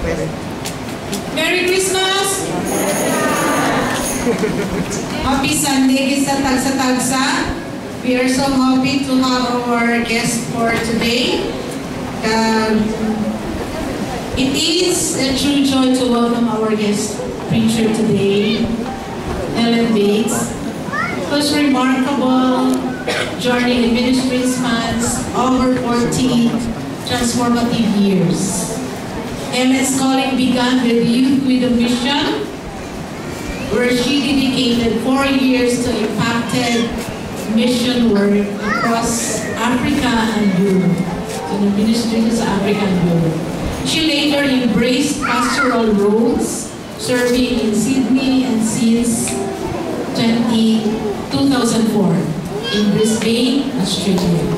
Merry Christmas! Happy Sunday sa tagsa-tagsa. We are so happy to have our guest for today. It is a true joy to welcome our guest preacher today, Helen Bates, whose remarkable journey in ministry spans over 40 transformative years. Helen's calling began with Youth with a Mission, where she dedicated 4 years to impacted mission work across Africa and Europe. So the ministry is Africa and Europe. She later embraced pastoral roles, serving in Sydney and since 2004 in Brisbane, Australia.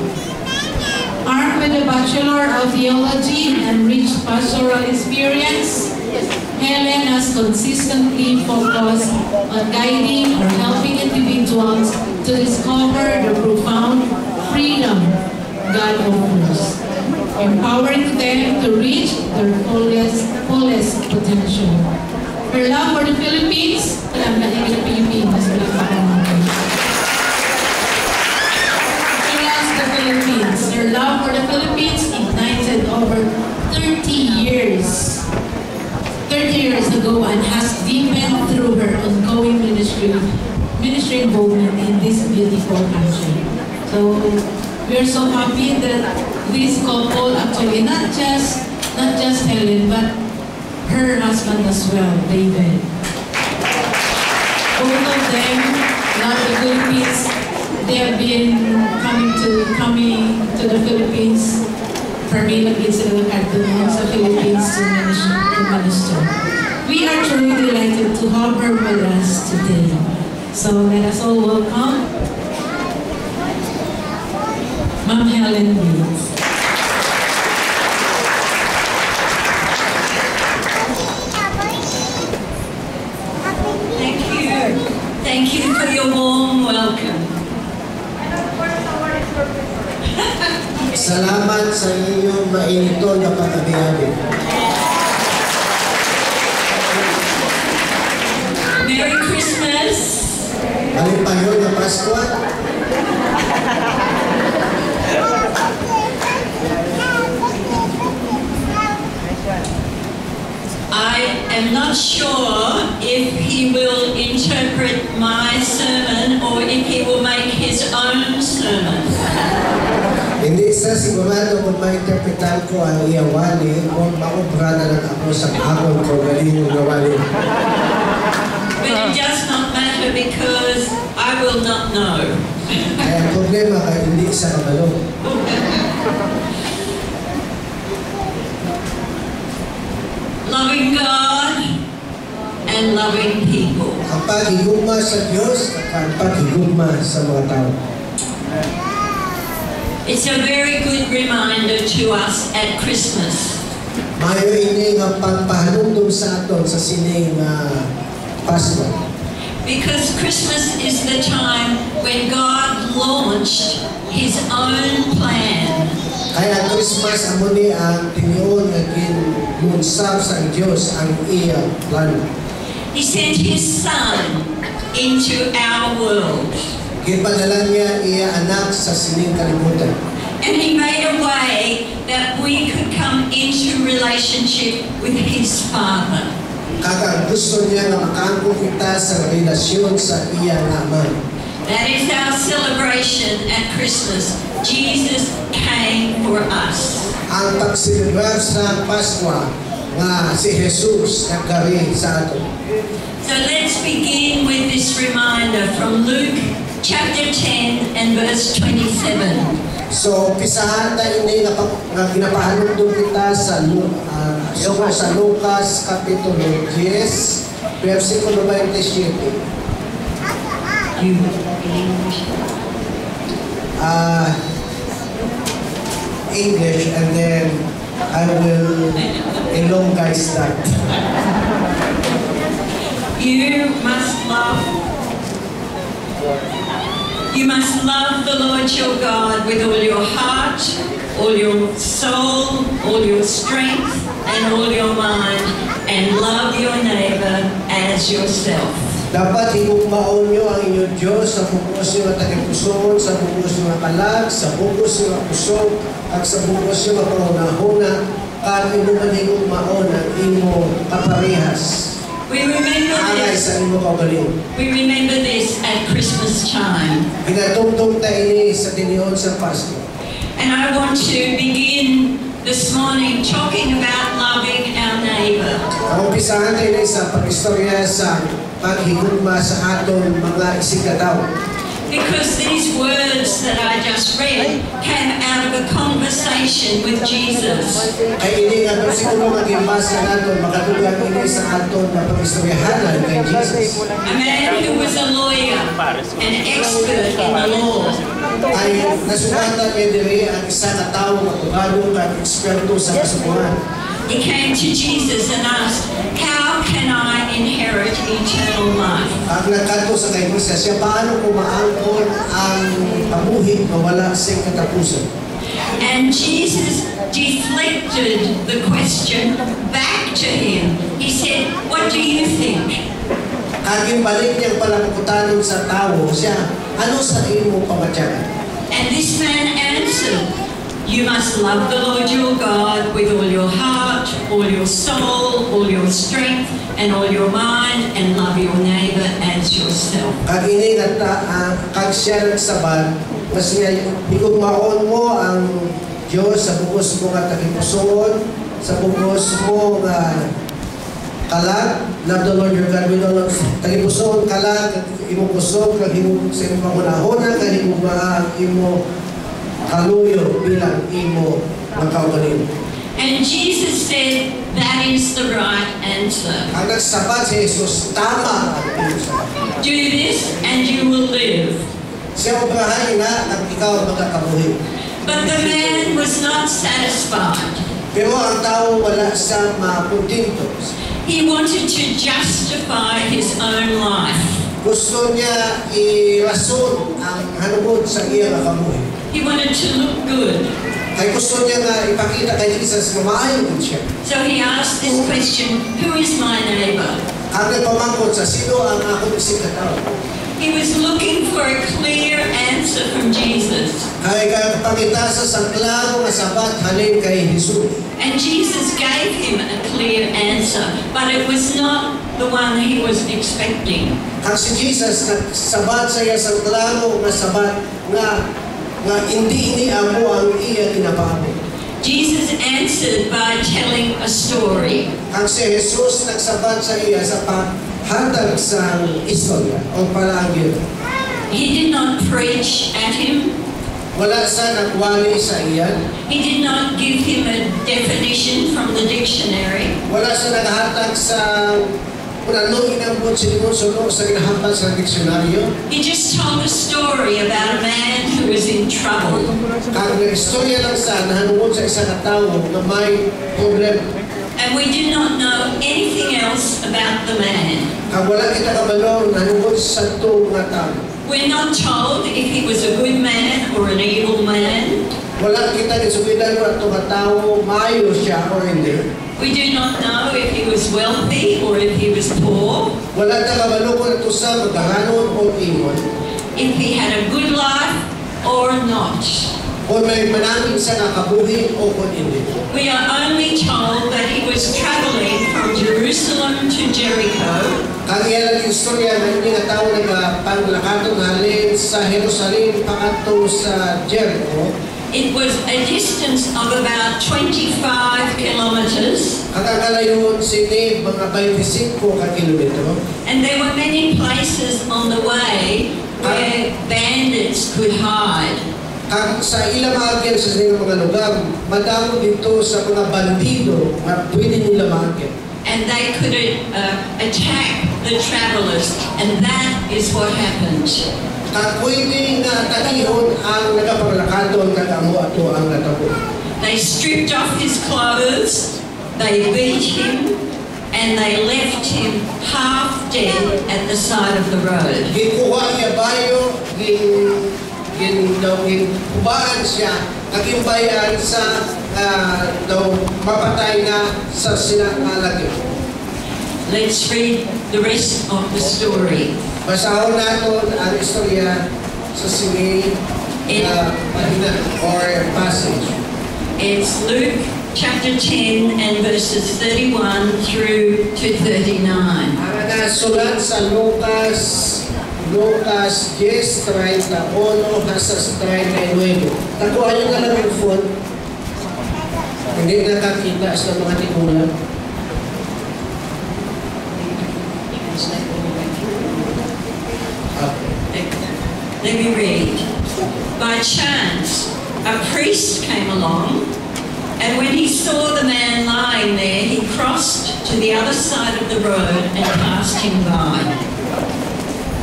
Armed with a Bachelor of Theology and rich pastoral experience, Helen has consistently focused on guiding or helping individuals to discover the profound freedom God offers, empowering them to reach their fullest potential. Her love for the Philippines, Her love for the Philippines ignited over 30 years ago and has deepened through her ongoing ministry involvement in this beautiful country. So we are so happy that this couple, actually not just Helen, but her husband as well, David. Both of them love the Philippines. They have been coming to the Philippines, primarily sa Philippines to minister. We are truly delighted to have her with us today. So let us all welcome Ma'am Helen Bates. Thank you for your warm welcome. Salamat sa inyong mainito na pagkabiyabi. Merry Christmas. Alipayo na Pasko. I am not sure if he will interpret my sermon or if he will make his own sermon. Hindi sa sigurado kung ma-interpretan ko ang iyang wali o maubra na lang ako sa akong kaugalingong na wali. But it does not matter because I will not know. Kaya ang problema ay hindi sa kabalo. Loving God and loving people. Kapag higugma sa Diyos, kapag higugma sa mga tao. It's a very good reminder to us at Christmas. Mayo ini nga pagpahalumdum sa aton sa sining Pasko. Because Christmas is the time when God launched His own plan. Kaya Christmas amo ni ang tinion nga ginunsab sa Dios ang iya plano. He sent His Son into our world. Gipadala niya iya anak sa sining kalibutan. And He made a way that we could come into relationship with His Father. Kaya gusto niya na makaangkong kita sa relasyon sa iya Ama. That is our celebration at Christmas. Jesus came for us. Ang pagsilibrar sa Pasko nga si Jesus nagkari sa ato. So let's begin with this reminder from Luke chapter 10 and verse 27. So, pisahan na ini nga ginapahalumdum kita sa Lucas Kapitulo 10, versikulo 27. English, and then I will elongize that. You must love the Lord your God with all your heart, all your soul, all your strength, and all your mind, and love your neighbor as yourself. Dapat higugmaon nyo ang inyong Diyos sa bugos nyo nga tagipuson, sa bugos nyo nga kalag, sa bugos nyo nga pusog, at sa bugos nyo nga pangunahuna, at imo man higugmaon ang imo kaparehas. We remember Alay this. sa imo kaugaling. We remember this at Christmas time. Pinatungtong ta ini sa tiniod sa Pasko. And I want to begin this morning talking about loving our neighbor. Ang umpisahan tayo sa pag-istorya sa paghigugma sa aton mga isigataw. Because these words that I just read came out of a conversation with Jesus. Kay ini nga siguro mag-imbasa natin, makatugan ini sa aton na pag-istoryahanan kay Jesus. A man who was a lawyer, an expert in the law. Ay nasugatan niya diri ang isa ka tawo matugado at eksperto sa kasukuan. He came to Jesus and asked, "How can I inherit eternal life?" Ang nagkanto sa kay Jesus, siya paano ko maangkon ang pabuhi na wala sa katapusan. And Jesus deflected the question back to him. He said, "What do you think?" Aging balik niyang palamakutanon sa tawo siya, ano sa imo pamatyagan? And this man answered, "You must love the Lord your God with all your heart, all your soul, all your strength, and all your mind, and love your neighbor as yourself." Kag ini nga kag siya nagsaban, mas niya higugmaon mo ang Diyos sa bugos mo nga tagipusoon, sa bugos mo nga kalag, love the Lord your God with all of tagipusoon, kalag, kag imo kusog, kag imo sa imo pangunahuna, kag imo imo kaluyo bilang imo ng kaugaling. And Jesus said, "That is the right answer. Ang nagsabat si Jesus, tama ang iyong sabat. Do this and you will live." Siya obrahan na at ikaw ang magkakabuhi. But the man was not satisfied. Pero ang tao wala sa mapuntinto. He wanted to justify his own life. Gusto niya irason ang hanungod sa iyang kabuhi. He wanted to look good. Ay gusto niya nga ipakita kay Jesus na maayong siya. So he asked this question, "Who is my neighbor?" Ang nagpamangkot sa sino ang akong isikataw. He was looking for a clear answer from Jesus. Ay kapangita sa klaro nga sabat halin kay Jesus. And Jesus gave him a clear answer, but it was not the one he was expecting. Ang si Jesus nagsabat sa iya sa klaro nga sabat nga hindi ni amo ang iya kinapamo. Jesus answered by telling a story. Ang si Jesus nagsabat sa iya sa paghatag sa istorya o palagyo. He did not preach at him. Wala sa nagwali sa iyan. He did not give him a definition from the dictionary. Wala sa naghatag sa unang inambot sa limusuno sa ginahatag sa diksyonaryo. He just told a story about a man who was in trouble. Ang istorya lang sa nahanungod sa isa ka tawo na may problema. And we do not know anything else about the man. Kung wala kita kabalo, nahanungod sa ito nga tao. We're not told if he was a good man or an evil man. Wala kita nisubidan mo ito nga tao, maayo siya o hindi. We do not know if he was wealthy or if he was poor. Wala ta kabalo kung ito sa magkakaroon o imon. If he had a good life or not. Kung may manaming sa nakabuhi o kung hindi. We are only told that he was traveling from Jerusalem to Jericho. Kang iyan ang istorya na hindi nga tao nagpanglakatong halin sa Jerusalem pakanto sa Jericho. It was a distance of about 25 kilometers. Ang kalayon sini mga 25 ka kilometro. And there were many places on the way where bandits could hide. Kang sa ilang maagyan sa mga lugar, madamo dito sa mga bandido na pwede nila maagyan. And they could attack the travelers. And that is what happened. Kang pwede nga takihon ang nagapaglakadon kagamo ato ang natabo. They stripped off his clothes, they beat him, and they left him half dead at the side of the road. Gikuha niya bayo, gin kubaan siya, naging bayan sa daw mapatay na sa sinangalagyo. Let's read the rest of the story. Basahon natin ang istorya sa sige pahina or passage. It's Luke chapter 10 and verses 31 through to 39. Ang nasulat sa Lucas 10:31 hasta 39. Taguan nyo na lang yung phone. Hindi nakakita sa mga tigulan. Let me read. By chance, a priest came along, and when he saw the man lying there, he crossed to the other side of the road and passed him by.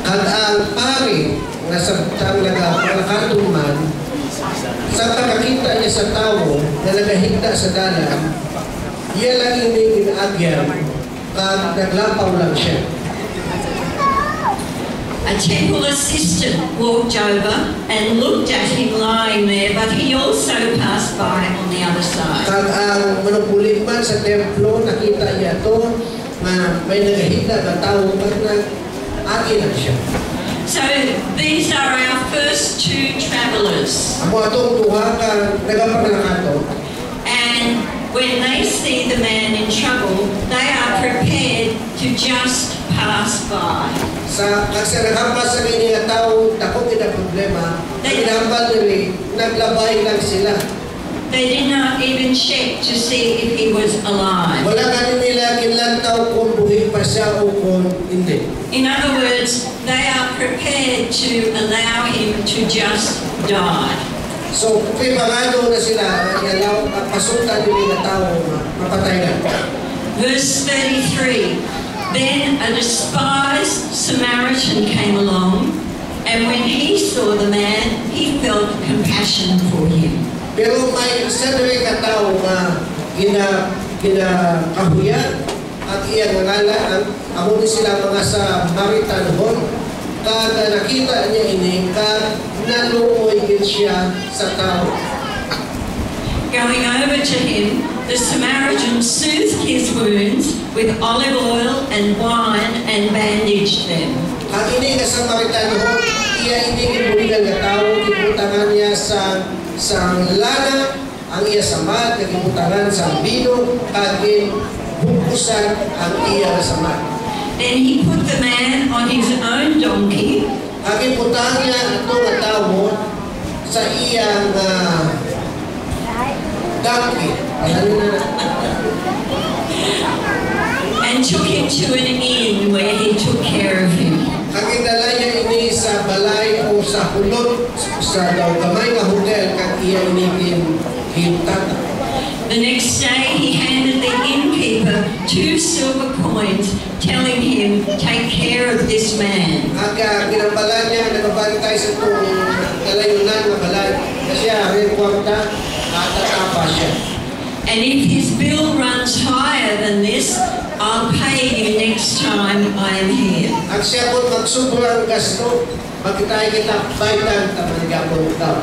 At ang pari na sa nagpalakatuman, sa pagkakita niya sa tao na nagahigda sa dalan, iya lang hindi ginagyan at naglapaw lang siya. A temple assistant walked over and looked at him lying there, but he also passed by on the other side. Kag ang manupulit man sa templo, nakita niya to na may nagahigda na tao at nag-agi lang siya. So these are our first two travelers. Amo atong tuha ka nagapangalato. And when they see the man in trouble, they are prepared to just pass by. Sa naghampas sa kini nga tao, dako kita problema, ginambal nila, naglabay lang sila. They did not even check to see if he was alive. Wala ka nila kinlantaw kung buhay pa siya o kung hindi. In other words, they are prepared to allow him to just die. So, prepagado na sila, pasuntan nila nga tao, mapatay na. Verse 33. Then a despised Samaritan came along, and when he saw the man, he felt compassion for him. Pero may isa na rin katao na ginakahuyan at iyang ngalaan, amo din sila mga Samaritan hon. Kada nakita niya ini, kad naluoy din siya sa tao. Going over to him, the Samaritan soothed his wounds with olive oil and wine and bandaged them. Ang ini nga Samaritan hon, iya hindi gibuligan nga tao, gibutangan niya sa lana, ang iya samad, gibutangan sa bino, kagin bukusan ang iya samad. Then he put the man on his own donkey. Ang putang niya ito nga tao sa iyang donkey. And took him to an inn where he took care of him. Ang idala niya ini sa balay o sa hulot sa daw kamay nga hotel kag iya ini hintata. The next day he handed the innkeeper 2 silver coins, telling him, take care of this man. Ang ginambalan niya, nagabantay sa itong kalayunan na balay. Kasi rin kwarta, tatapa siya. And if his bill runs higher than this, I'll pay you next time I am here. Ang siya kung magsubrang gasto, magkitay kita baitan tamangagapon tao.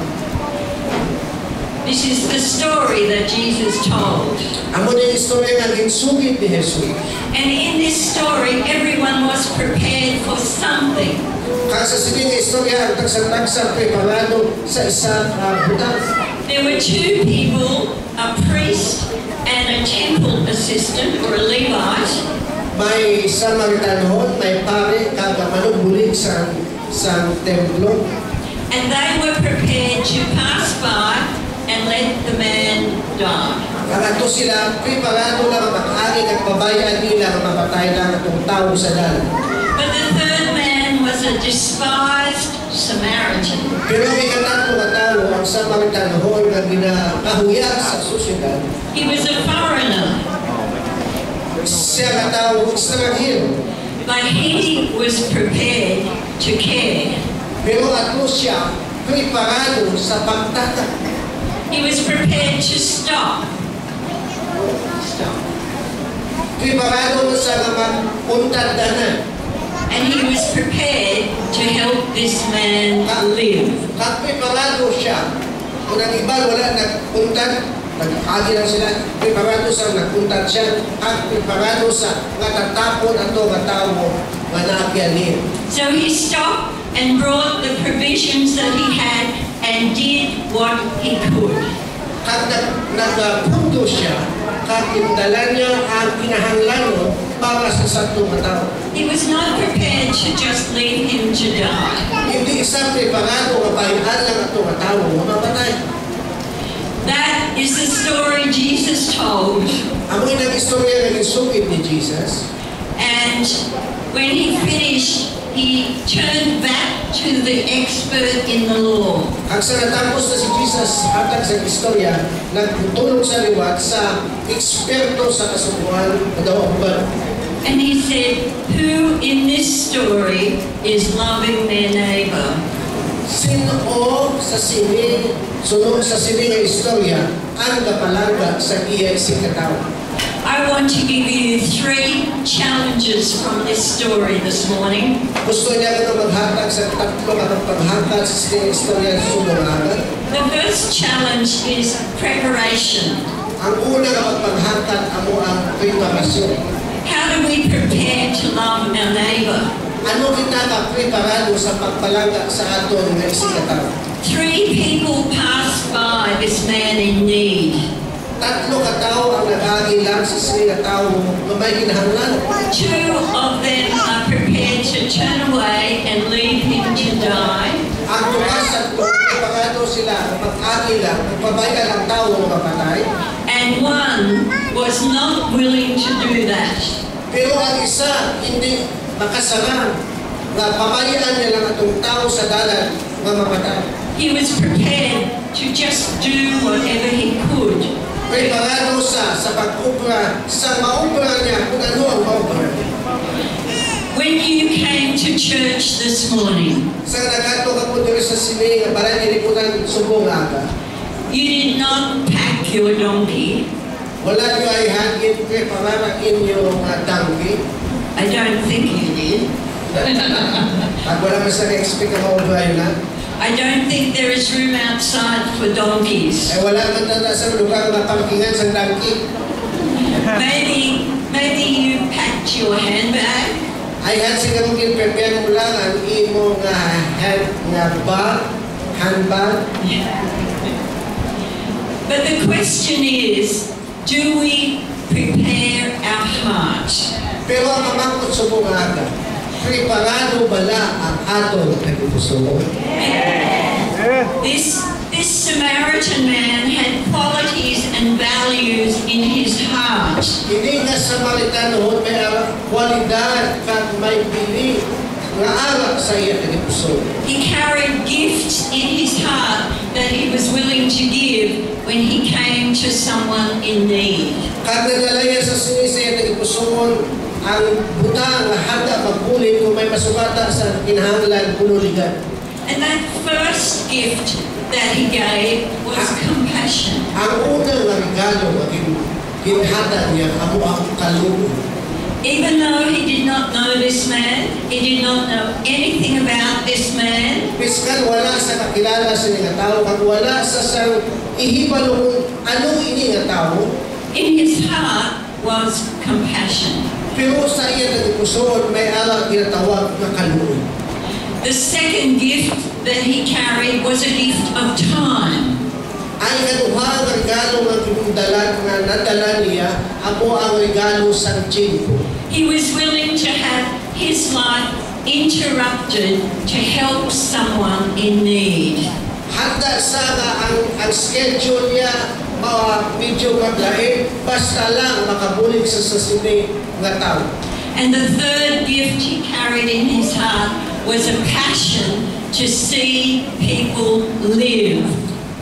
This is the story that Jesus told. Amo din istorya nga ginsugid ni Jesus. And in this story, everyone was prepared for something. Kasa sige nga istorya ang tagsa-tagsa preparado sa isang butang. There were 2 people, a priest and a temple assistant or a Levite. May Samaritanhon, may pare, kada manugbulig sa templo. And they were prepared to pass by and let the man die. Kanato sila, preparado lang mag-agi at pabayaan nila mapatay lang itong tao sa dalan. But the third man was a despised Samaritan. Pero may katato na tao ang Samaritanhon na ginakahuya sa sosyedad. He was a foreigner. Siya na tao ekstranghero. But he was prepared to care. Pero ato siya, preparado sa pagtata. He was prepared to stop. Preparado sa magpuntad na. And he was prepared to help this man live. Kag preparado siya, kung ang iba wala nagpuntad, Nag-agi lang sila, preparado sa nagpunta siya, at preparado sa natatapon ato nga tao nga naagyanin. So he stopped and brought the provisions that he had and did what he could. At nagpunto siya, at indala niya ang kinahanglan para sa satong nga tao. He was not prepared to just leave him to die. Hindi isa preparado nga pahian lang ato nga tao nga mamatay. That is the story Jesus told. Amoy nag-istorya ng isukit ni Jesus. And when he finished, he turned back to the expert in the law. Ang sa natapos na si Jesus hatag sa istorya, nagtulong sa liwat sa eksperto sa kasubuan na daw ang And he said, who in this story is loving their neighbor? sino sa sini, sunod sa sini nga istorya, ang kapalaga sa iya si katao. I want to give you 3 challenges from this story this morning. Gusto niya ka maghatag sa tatlo nga paghatag sa sini istorya sa sumulaga. The first challenge is preparation. Ang una nga paghatag amo ang preparasyon. How do we prepare to love our neighbor? Ano kita ka-preparado sa pagpalaga sa aton nga isikataw? 3 people passed by this man in need. Tatlo katao ang nag-agi lang sa sila tao na may kinahanglan. 2 of them are prepared to turn away and leave him to die. Ang tumas at preparado sila mag-agi lang, magpabayaan ang tao na mapatay. And 1 was not willing to do that. Pero ang isa, hindi makasarang na pabayaan niya lang atong tao sa dalan na mapatay. He was prepared to just do whatever he could. Preparado sa pag-ubra, sa maubra niya kung ano ang maubra niya. When you came to church this morning, Sa nagato ka po dito sa sini, nga barang inipunan subong aga, you did not pack your donkey. wala niyo ay hangin preparar ang inyong donkey. I don't think you did. At wala man sa expect na maubra yun na. I don't think there is room outside for donkeys. Ay wala man na sa lugar na parkingan sa donkey. Maybe you packed your handbag. Ay siguro prepare mo lang ang imong handbag. But the question is, do we prepare our heart? Pero ang mamangkot sa mga aga, preparado bala ang aton nagpuso? This Samaritan man had qualities and values in his heart. Hindi nga Samaritano may kwalidad kag may pili nga alak sa iya nagpuso. He carried gifts in his heart that he was willing to give when he came to someone in need. Kag nagalaya sa sinisaya nagpusoon ang butang nga hada magbulit kung may masugata sa kinahanglan punuligan. And that first gift that he gave was compassion. Ang unang regalo nga ginhada niya amo ang kaloob. Even though he did not know this man, he did not know anything about this man, Piskan wala sa kakilala sa nga tao, kag wala sa sang ihibalo kung anong ini nga tao, in his heart was compassion. pero sa iya nagpusoon may alang ginatawag na kaloob. The second gift that he carried was a gift of time. Ang kaduhang regalo nga ginundalan nga nadala niya, amo ang regalo sa tiempo. He was willing to have his life interrupted to help someone in need. Handa sa nga ang schedule niya medyo maglain, basta lang makabulig sa sasini nga tao. And the third gift he carried in his heart was a passion to see people live.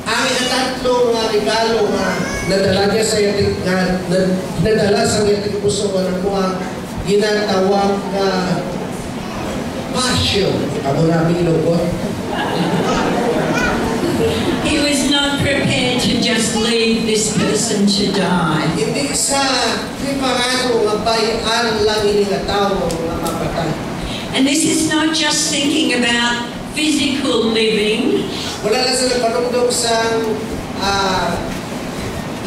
Ang ikatatlo nga regalo nga nadala niya sa yating nadala sa yating puso nga ang ginatawag nga passion. Amo namin lubot. He was not prepared to just leave this person to die. Hindi sa preparado nga bayan lang ini nga tao nga mapatay. And this is not just thinking about physical living. Wala lang sa nagpanungdog sa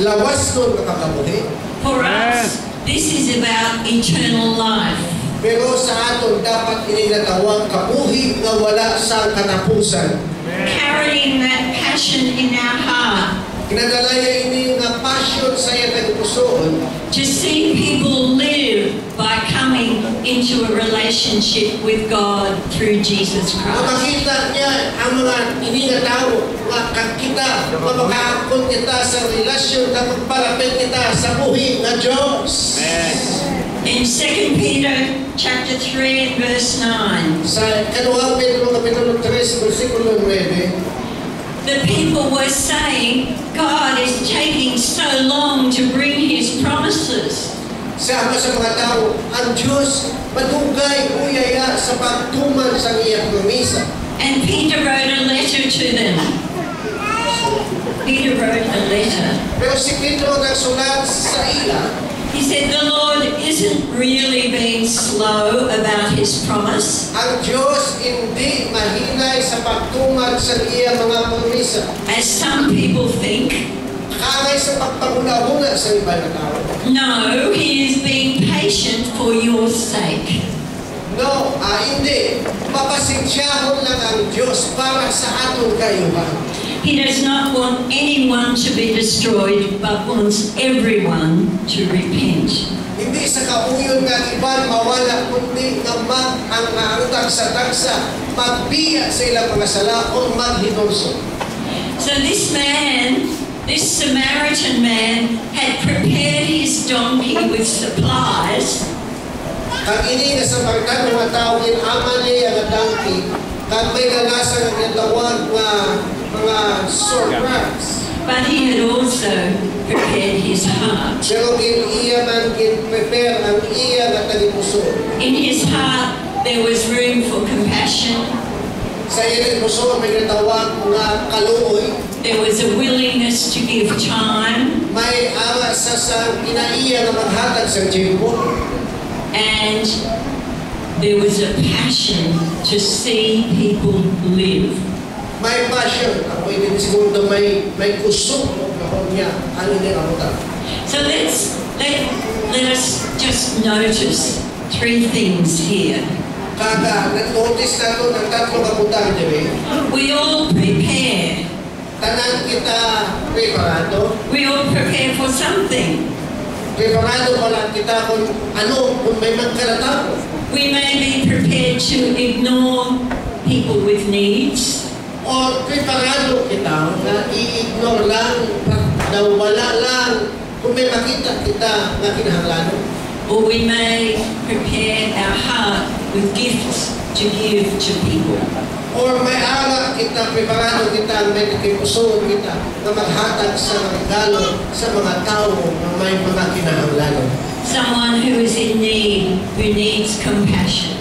lawas nun nakakabuhi. For us, this is about eternal life. Pero sa aton dapat ininatawag kabuhi nga wala sa katapusan. Carrying that passion in our heart Kinadalaya ini nga passion sa iyang pusoon to see people live by coming into a relationship with God through Jesus na Christ. makita niya ang mga ini nga tao nga kita mapakaakon kita sa relasyon na magpalapit kita sa buhi nga Diyos. In 2 Peter chapter 3 and verse 9, Sa kaduhang Pedro kapitulo 3 bersikulo 9, the people were saying, God is taking so long to bring His promises. sa mga tao, ang Diyos madugay uyaya sa pagtuman sa iyang promesa. And Peter wrote a letter to them. Peter wrote a letter. Pero si Pedro nagsulat sa ila, He said the Lord isn't really being slow about His promise, ang Diyos hindi mahinay sa pagtuman sa iyang mga promesa. as some people think. Kagay sa pagpanguna-una sa iba na tao. No, He is being patient for your sake. No, hindi. Papasensyahon lang ang Diyos para sa atong kayuhan. He does not want anyone to be destroyed, but wants everyone to repent. Hindi sa kauyon nga iban mawala, kundi nga ang tagsa-tagsa, magbiya sa ilang mga sala o maghinulso. So this Samaritan man, had prepared his donkey with supplies, Kag ini nga sa Samaritan mga tao inaman niya ang donkey, kag may lalasan ang gitawag nga mga surprise. but he had also prepared his heart. Pero iya man prepare ang iya nga tagipuso. In his heart, there was room for compassion. Sa iya puso may gitawag nga kaluoy. There was a willingness to give time, May ara sa kinaiya nga maghatag sa tiempo. and there was a passion to see people live. May passion. Ako hindi siguro may kusog o kahon niya. Ano niya kamutan? So let us just notice three things here. Kaka, nag-notice na ito ng tatlo kamutan, Jimmy. We all prepare. Tanan kita preparado. We all prepare for something. Preparado pala kita kung kung may magkaratapo. We may be prepared to ignore people with needs. O preparado kita na i-ignore lang, na wala lang kung may makita kita na kinahanglan. Or we may prepare our heart with gifts to give to people. Or may ara kita, preparado kita, may nakipusoon kita na maghatag sa regalo sa mga tao na may mga kinahanglan. Someone who is in need, who needs compassion.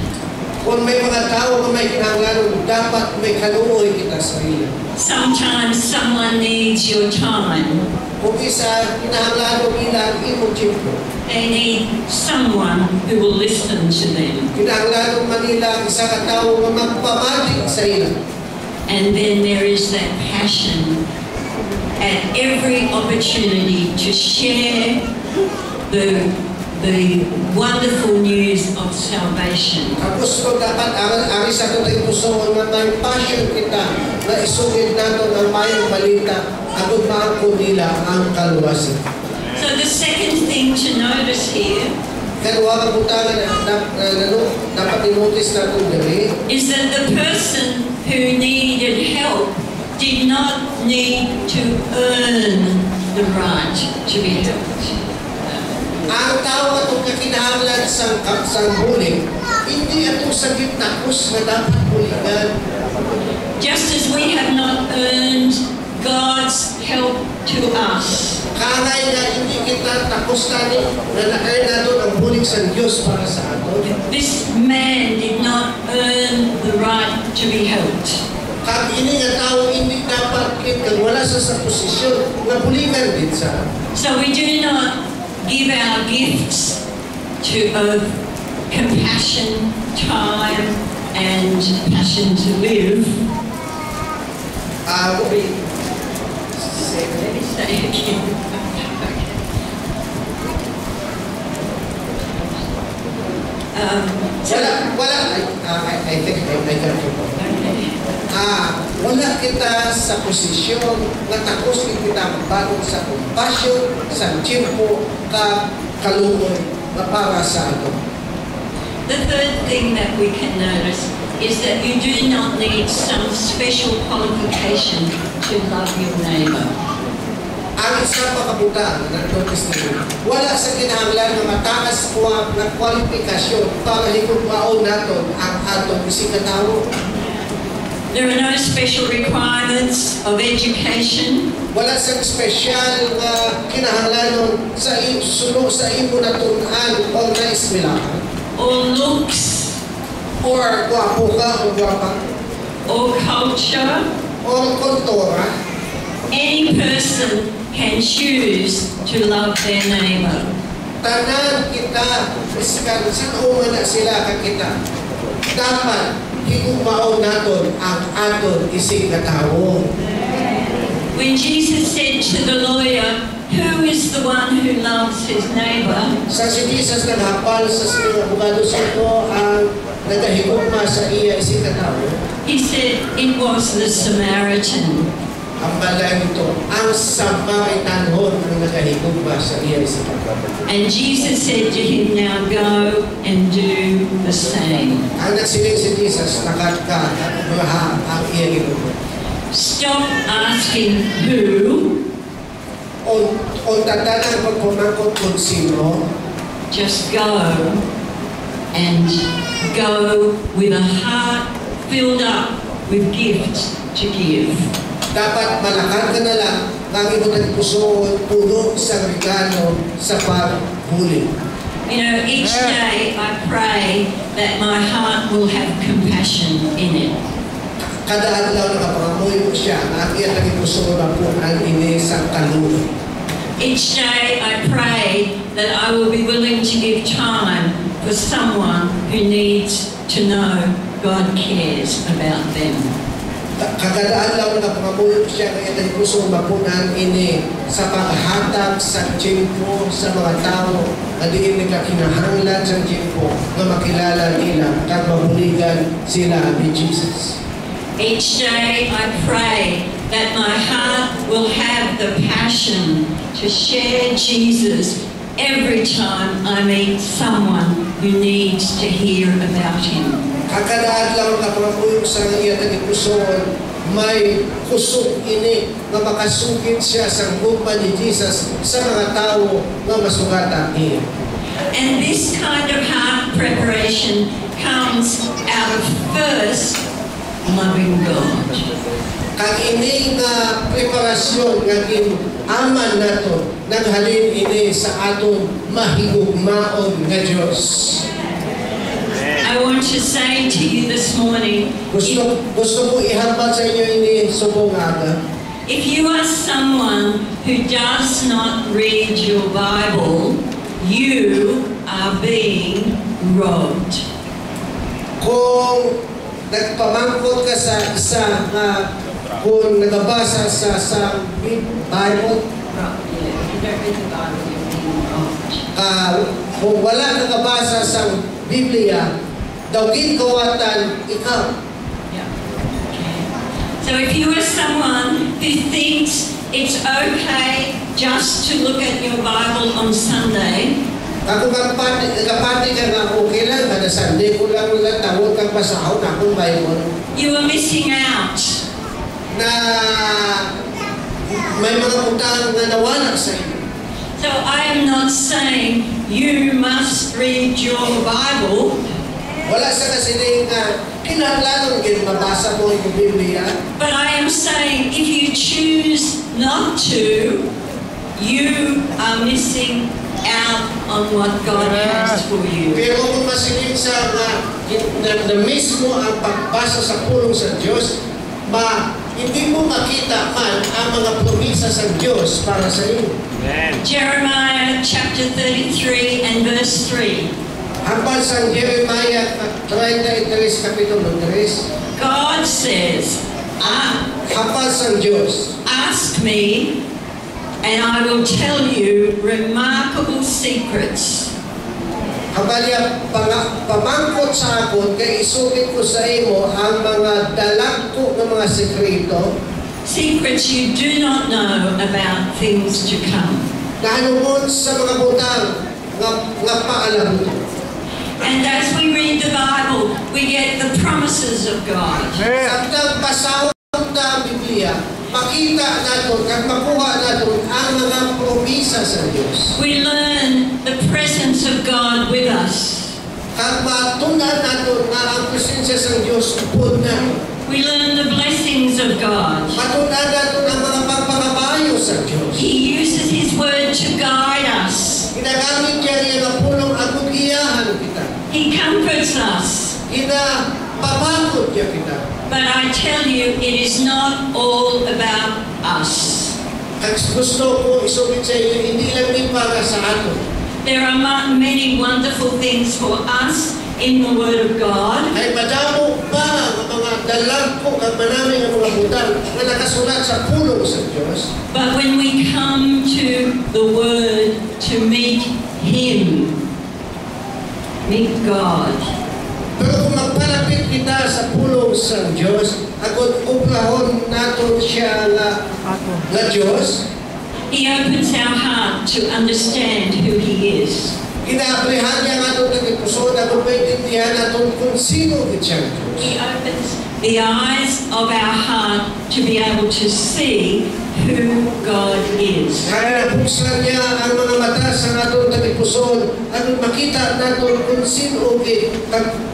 Kung may mga tao na may kinahanglan, dapat may kaluoy kita sa iyo. Sometimes someone needs your time. Kung isa, kinahanglan bilang imong tiempo. They need someone who will listen to them. Kinahanglan manila isa ka tao na magpamatig sa iyo. And then there is that passion at every opportunity to share the wonderful news of salvation. Tapos kung dapat ari sa ating puso na may passion kita na isugid nato ng mayong balita agud maangkon nila ang kaluwasan. So the second thing to notice here Kaduha ka butangan dapat i-notice nato diri is that the person who needed help did not need to earn the right to be helped. ang tao atong kakinahanglan sa bulig, hindi atong sagip takos na dapat buligan. Just as we have not earned God's help to us, Kangay nga hindi kita takos tani na na-earn nato ang bulig sa Diyos para sa ato. this man did not earn the right to be helped. Kag ini nga tao hindi dapat kung wala sa posisyon na buligan din sa. So we do not give our gifts of compassion, time, and passion to live. Let me say it again. I think I can report. Wala kita sa posisyon na takos kita magbagon sa compassion, sa tiyempo, kaluoy na para sa ato. The third thing that we can notice is that you do not need some special qualification to love your neighbor. Ang isa pa kabutan na notice nila, wala sa kinahanglan na matakas na kwalifikasyon para higugmaon natin ang atong isikatawo. There are no special requirements of education. Wala sa special na kinahanglan sa sulong sa imo na tunan o na eskwelahan. Or looks. Or guwapo ka o guwapa. Or culture. Or kultura. Any person can choose to love their neighbor. Tanan kita, iskan sa umana sila kakita. Dapat higugmaon naton ang aton isig katawo. When Jesus said to the lawyer, "Who is the one who loves his neighbor?" Sa si Jesus naghapal sa mga abogado sa ito ang nagahigugma sa iya isig katawo. He said it was the Samaritan. Ang balay nito, ang Samaritanhon ang nagahigugma sa iya isig katawo. And Jesus said to him, "Now go and do the same." Ang nagsiling si Jesus, nakatka at maha ang iya higugma. Stop asking who. O tatanang pagpumangkot kung sino. Just go and go with a heart filled up with gifts to give. Dapat malakad ka na lang ng imo ng puso puno sa regalo sa paghuli. You know, each day I pray that my heart will have compassion in it. Kada adlaw nakapangamoy mo siya na ang iyang naging puso na po ang inisang kalunan. Each day I pray that I will be willing to give time for someone who needs to know God cares about them. Kada adlaw nakapangamoy mo siya na iyang naging puso na po ang ini sa paghatag sa tiyempo sa mga tao na diin nila kinahanglan sa tiyempo na makilala nila at mabuligan sila ni Jesus. Each day I pray that my heart will have the passion to share Jesus every time I meet someone who needs to hear about him. Kada adlaw na pangakuyog sa iya naging puso, may kusog ini na makasugid siya sa gugma ni Jesus sa mga tao na masugatan niya. And this kind of heart preparation comes out of first loving God. Kang ini nga preparasyon nga aman nato naghalin ini sa aton mahigugmaon nga Dios. I want to say to you this morning, Gusto ko ihambal sa inyo ini subong aga. if you are someone who does not read your Bible, you are being robbed. Kung nagpamangkot ka sa isa kung nagabasa sa Bible, kung wala nagabasa sa Biblia, dawgin kawatan ikaw. So if you are someone who thinks it's okay just to look at your Bible on Sunday, Kung kapati ka nga okay lang, kada Sunday ko lang tawag kang basahon akong Bible, you are missing out. na may mga utang na nawala sa iyo. So I am not saying you must read your Bible, Wala sa kasiling nga, kinahanglan ng mabasa mo yung Biblia. but I am saying if you choose not to, you are missing out on what God has for you. Pero kung masilip sa na mismo ang pagbasa sa pulong sa Diyos, hindi mo makita man ang mga promisa sa Diyos para sa iyo. Jeremiah chapter 33 and verse 3. Hanggang sa Jeremiah 33 kapitulo 3, God says, hanggang sa Diyos, ask me and I will tell you remarkable secrets. Kabalya, pamangkot sa akon, kay isugit ko sa imo ang mga dalagko ng mga sekreto. Secrets you do not know about things to come. Nahanungod sa mga butang nga paalam mo. And as we read the Bible, we get the promises of God. Samtang pasahod ta ang Biblia, makita natin at makuha natin ang mga promisa sa Diyos. We learn the presence of God with us. At matunan natin na ang presensya sa Diyos upod natin. We learn the blessings of God. Matunan natin ang mga pagpakabayo sa Diyos. He uses His word to guide us. Ginagamit niya niya na pulong agugiyahan kita. He comforts us. Pinapapagod niya kita. But I tell you, it is not all about us. At gusto ko isugit sa iyo, hindi lang din para sa ato. There are many wonderful things for us in the Word of God. Ay madamo pa ang mga dalagko at manaming ang mga butang na nakasulat sa pulong sa Diyos. But when we come to the Word to meet Him, meet God, Pero kung magpalapit kita sa pulong sa Diyos, agad uplahon natin siya na Diyos, He opens our heart to understand who He is. inaabrihan niya nga itong nagpuso na kung maintindihan natin kung sino siya Diyos. He opens the eyes of our heart to be able to see who God is. Kaya nabuksan niya ang mga mata sa atong tagipuson at makita natin kung sino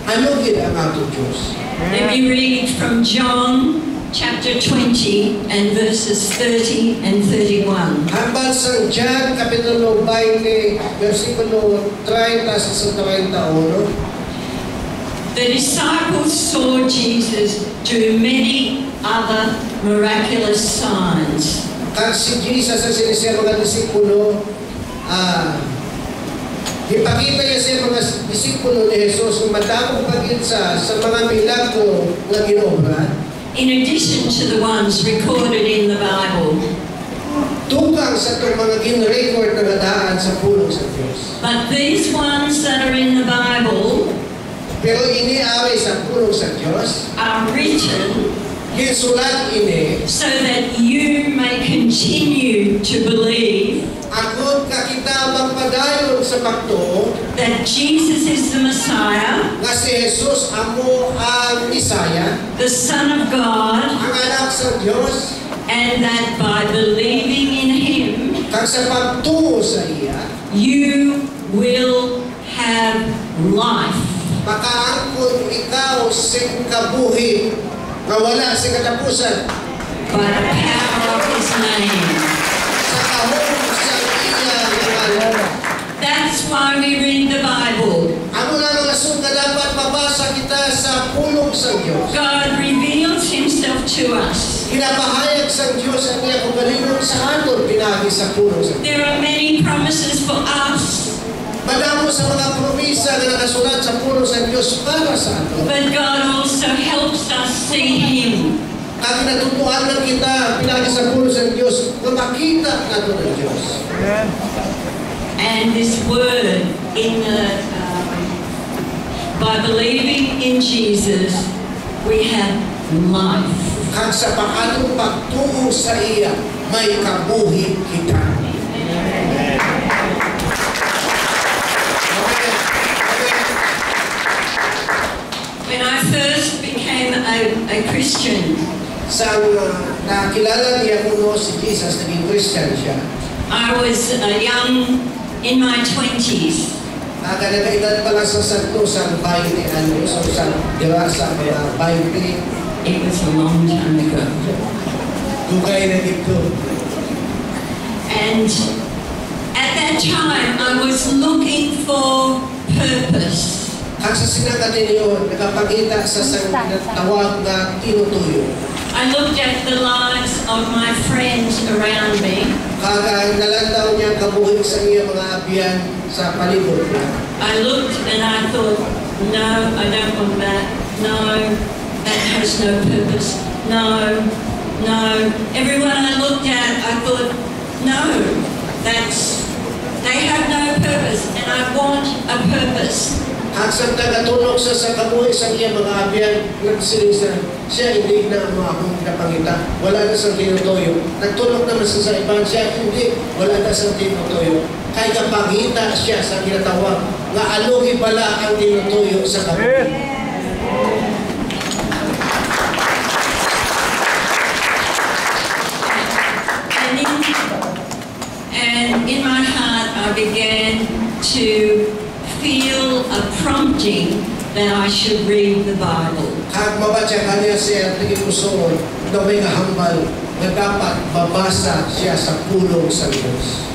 ano ang atong Diyos. Let me read from John chapter 20 and verses 30 and 31. Hambal sa John, Kapitulo 20, versikulo 30 sa 31. The disciples saw Jesus do many other miraculous signs. Kag si Jesus sa sinisya mga disipulo, ipakita niya sa mga disipulo ni Jesus kung madamong pag-insa sa mga milagro na ginobra. In addition to the ones recorded in the Bible. Tukang sa itong mga gin-record na nadaan sa pulong sa Diyos. But these ones that are in the Bible Pero iniaway sa pulong sa Diyos, are written ginsulat ini, so that you may continue to believe agod ka kita magpadayon sa pagtuo that Jesus is the Messiah, nga si Jesus amo ang Misaya, the Son of God, ang anak sa Diyos, and that by believing in Him, kag sa pagtuo sa iya, you will have life. makaangkon ikaw sing kabuhi nga wala sa katapusan By the power of His name. sa kahong sa iya nga. That's why we read the Bible. Ano na mga sunga dapat mabasa kita sa pulong sa Diyos. God reveals Himself to us. Pinapahayag sa Diyos ang iya kagalingon sa aton pinagi sa pulong sa Diyos. There are many promises for us, Madamo sa mga promisa na nakasulat sa pulong sa Diyos para sa aton. but God also helps us see Him. At natutuhan lang kita pinagi sa pulong sa Diyos na makita natin ang Diyos. And this word, by believing in Jesus, we have life. At sa pakatong pagtungo sa iya, may kabuhi kita. When I first became a Christian, Sa nakilala niya kuno si Jesus, naging Christian siya. I was young, in my 20s. Nagkaedad pa lang sa santo sa 20 anos, so sa sa mga 20. It was a long time ago. Dugay na dito. And at that time, I was looking for purpose. Ang sa sinagati niyo, nakapagita sa tawag na tinutuyo. I looked at the lives of my friends around me. Kaya nalantaw niya kabuhing sa iya mga abiyan sa palibot niya. I looked and I thought, no, I don't want that. No, that has no purpose. No, no. Everyone I looked at, I thought, no, They have no purpose, and I want a purpose. Hagsang tagatulog sa kabuhi sa iya mga abyan, nagsilisa, siya hindi na akong napangita. Wala na sa tinutoyo. Nagtulog naman sa iban siya, hindi. Wala na sa tinutoyo. Kaya kapangita siya sa ginatawag, nga alugi pala ang tinutoyo sa kabuhi. And in my heart, I began to feel a prompting that I should read the Bible. Kag mabasa kanya siya nagipusoon, na may kahambal na dapat babasa siya sa pulong sa Diyos.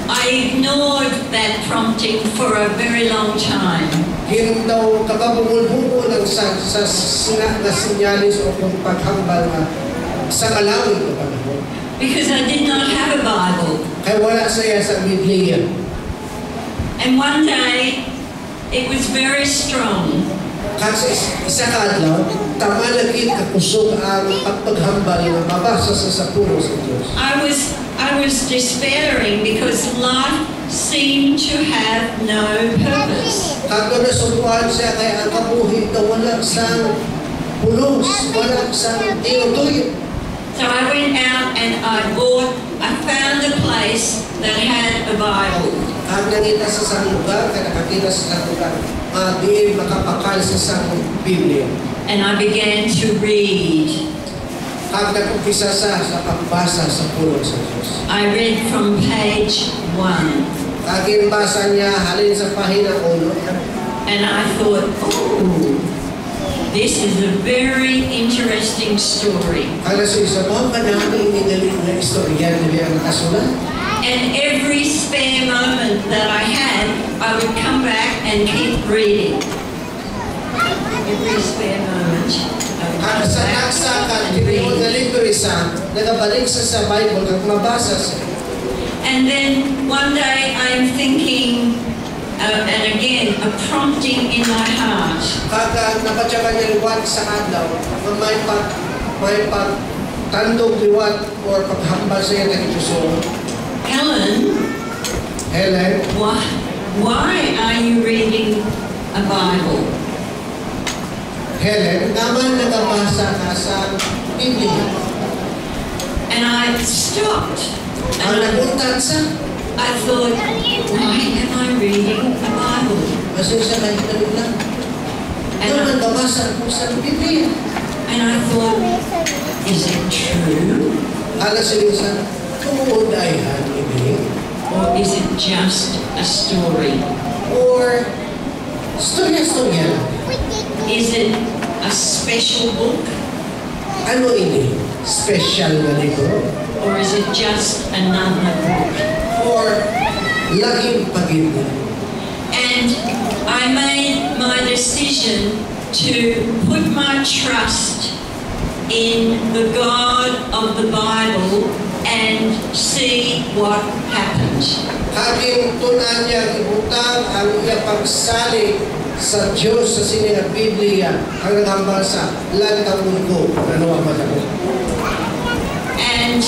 I ignored that prompting for a very long time. Hintaw kakabungul-bungul ng sa na sinyalis o kung paghambal na sa kalawin ko panahon. Because I did not have a Bible. Kaya wala siya sa Biblia. And one day, it was very strong. Kasi isa kadlaw, tamalagit kakusog ang pagpaghambal na mabasa sa pulo sa Diyos. I was despairing because life seemed to have no purpose. Kagod na subuhan siya kaya ang kabuhi na wala sa pulos, wala sa tinutuyo. So I went out and I found a place that had a Bible. Ang nangita sa isang lugar, kaya nakakita sa isang lugar, di makapakal sa isang Biblia. And I began to read. Kag nag-umpisa sa pagbasa sa pulong sa Diyos. I read from page 1. Kaging basa niya, halin sa pahina 1. And I thought, oh, this is a very interesting story. Kaya sa isa mo, kanami inigaling na istorya na niya nakasulat. And every spare moment that I had, I would come back and keep reading. Every spare moment. Kaya sa naksakan, kiniwag na linggo isa, nagabalik sa Bible at mabasa siya. And then one day I'm thinking, and again, a prompting in my heart. Kaya napatyakan niya liwat sa adlaw, na may pagtandog liwat or paghambal sa iya na ituso. Helen, why are you reading a Bible? Helen, naman nagabasa ka sa Biblia. And I stopped. Ang And naguntan sa, I thought, why am I reading a Bible? kasi siya kahit na lang. Naman nagabasa ko sa Biblia. And I thought, is it true? Ala sila sa, tungod ay hanibig. Or is it just a story? Or, storya-storya lang. Is it a special book? Ano ini? Special na libro? Or is it just another book? Or, laging pag-ibig? And I made my decision to put my trust in the God of the Bible and see what happened. Haking tunan niya ibutang ang iya pagsali sa Diyos sa sininga Biblia ang naghambal sa lantang mundo. Ano ang matapos? And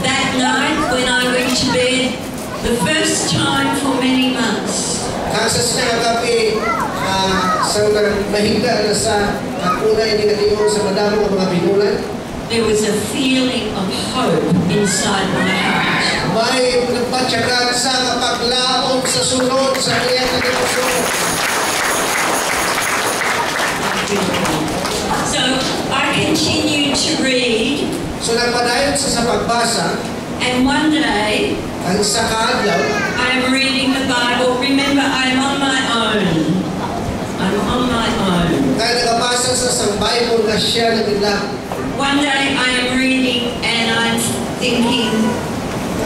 that night when I went to bed, the first time for many months, Kasa sinagabi sa mahiga na sa kunay ni Natiyo sa madamo ng mga binulan, there was a feeling of hope inside my heart. may nagpatyagan sa kapaglaong sa sunod sa iyang nagpuso. So I continued to read, So nagpadayon sa pagbasa, and one day ang sa kaadlaw, I'm reading the Bible. Remember, I'm on my own. I'm on my own. kaya nagabasa sa isang Bible na siya nagila. One day I am reading and I'm thinking,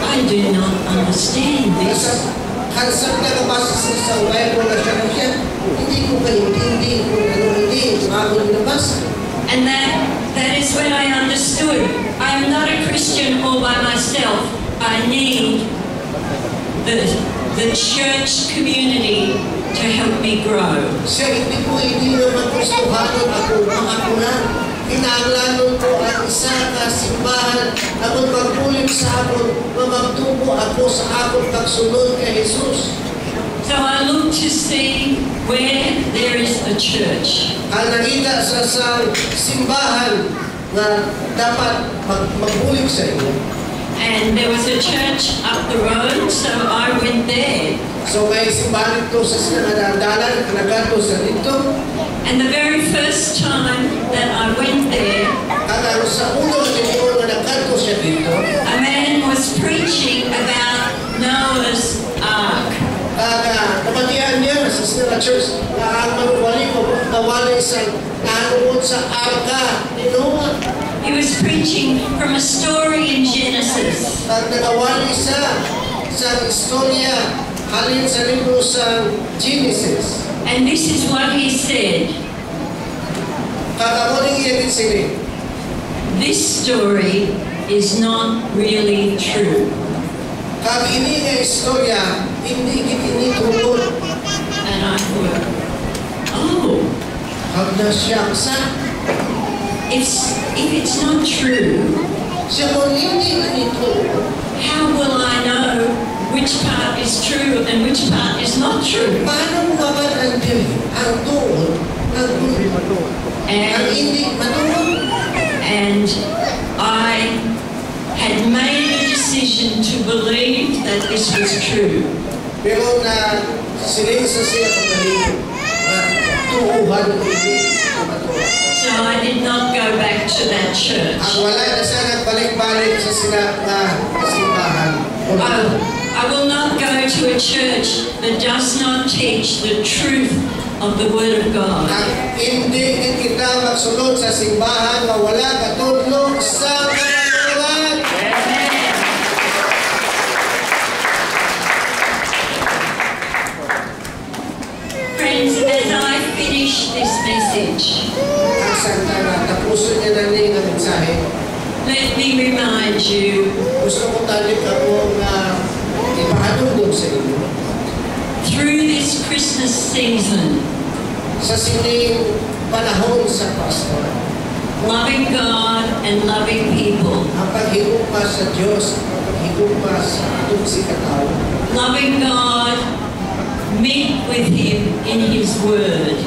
I do not understand this. Kansang nagabasa sa isang Bible na siya, hindi ko kaintindi kung ano hindi, ako nabasa. And that is when I understood I am not a Christian all by myself. I need the church community to help me grow. Siya, hindi naman gusto hanod ako, mga kulan. kinahanglanon ko ang isa ka simbahan aron magbulig sa akon nga magtubo ako sa akong pagsunod kay Jesus. So I looked to see where there is a church. Ang nakita sa simbahan na dapat magbulig sa iyo. And there was a church up the road, so I went there. So may simbahan dito sa sinagadalan, nagato sa dito. And the very first time that I went there, Kaya sa ulo na nagato siya dito, a man was preaching about Noah's Ark. Kapatihan niya sa Sinara Church na ang magwali ko nawali sa nanuod sa arka ni Noah. He was preaching from a story in Genesis. At nagawali sa istorya halin sa libro sa Genesis. And this is what he said. Kakamuning iyan sila. This story is not really true. Kag ini nga istorya, hindi ini tungkol. And I thought, oh, Kag na siya sa, if it's not true, siya mo hindi ito. how will I know which part is true and which part is not true? Paano mo babaan ang tuon ng ang hindi matuon? And I had made a decision to believe that this was true. Pero na silensa siya pagkalit na tuuhan ng hindi matuon. So I did not go back to that church. Ang wala na siya nagbalik-balik sa sila na simbahan. I will not go to a church that does not teach the truth of the Word of God. At hindi kita magsunod sa simbahan na wala katulog sa katuruan. Friends, as I finish this message, Ang santana, tapusin niya na niya ng mensahe. let me remind you, Gusto ko talik ako na ipahanungog sa inyo. through this Christmas season, Sa sining panahon sa Pasko, loving God and loving people, ang paghigugma sa Diyos, ang paghigugma sa atong sikataw, loving God, meet with Him in His Word,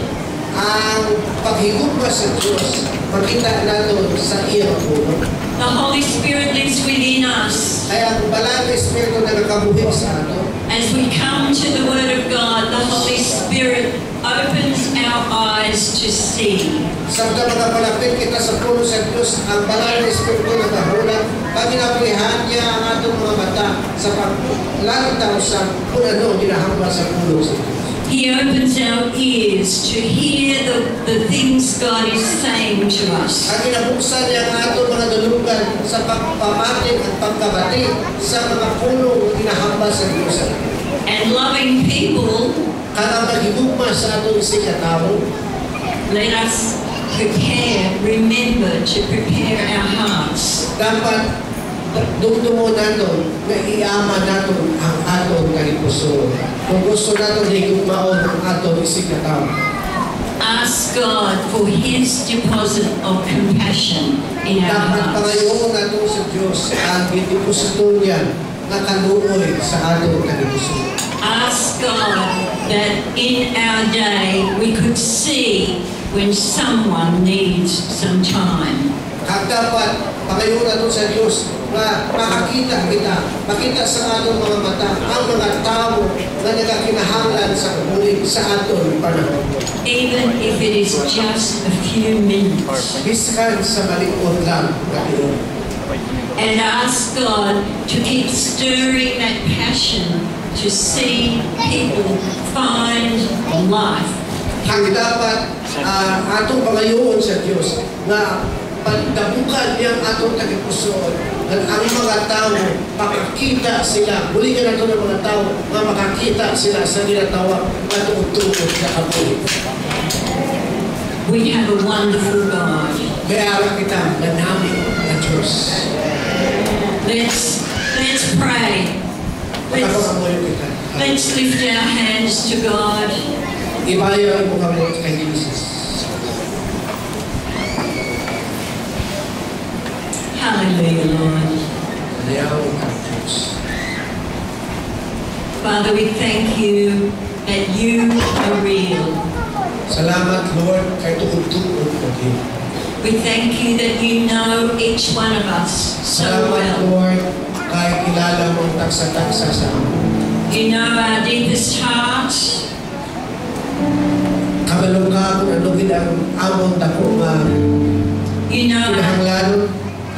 ang paghigugma sa Diyos, makita natin sa iyang puno. the Holy Spirit lives within us. Kaya ang balang Espiritu na nakabuhi sa ato, As we come to the Word of God, the Holy Spirit opens our eyes to see. Samtang magpalapit kita sa puno sa Diyos, ang balang Espiritu na nahula, paginablihan niya ang atong mga mata sa paglantaw sa kung ano ginahamba sa puno sa Diyos. He opens our ears to hear the things God is saying to us. Ang kinabuksan niya ang atong mga dulugan sa pagpamatik at pagkabati sa mga puno na ginahamba sa Diyos. And loving people, Kaya maghigugma sa atong sikataw, let us remember to prepare our hearts. dapat dumdumo natin na iama natin ang atong kalipuso. Kung gusto natin higugmaon ang atong sikataw, Ask God for His deposit of compassion in our dapat hearts. pangayoon natin sa Diyos ang itiposito niya na kaluoy sa atong kalipuso. Ask God that in our day we could see when someone needs some time. At dapat pangayoon natin sa Diyos na makakita kita, makita sa atong mga mata ang mga tao na nagkakinahanglan sa kabulig sa atong panahon. Even if it is just a few minutes. Biskan sa maliit lang ngayon. And ask God to keep stirring that passion to see people find life. Ang dapat atong pangayoon sa Diyos na pagdabukan niyang atong tagipusoon at ang mga tao makakita sila. Buligan nato ng mga tao na makakita sila sa ginatawag na tungkol sa kabulig. We have a wonderful God. Kaya kita na namin na Diyos. Let's pray. Let's lift our hands to God. Ibayo ang mga kay Jesus. sayaw ang Diyos. Father, we thank you that you are real. Salamat, Lord, kay tukod-tukod ko din. We thank you that you know each one of us so Salamat, well. Lord, kay kilala mong taksa-taksa sa amin. You know our deepest hearts. Kabalo ka kung ano ang amon dako nga You know kinahanglan,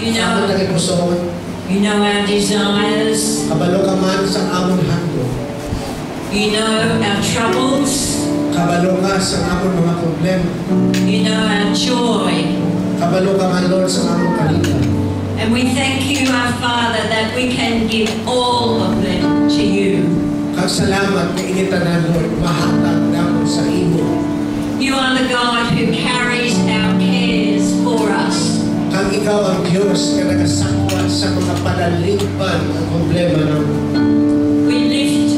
You know- amon nagipusoon. you know our desires. Kabalo ka man sa amon handlo. You know our troubles. Kabalo ka sa amon mga problema. You know our joy. Kabalo ka man, Lord, sa amon kalita. And we thank you, our Father, that we can give all of them to you. Kag salamat na initanan, Lord, mahatag namon sa imo. You are the God who carries our cares for us. Kag ikaw ang Diyos na nagasakwat sa mga panalingpan ang problema ng We lift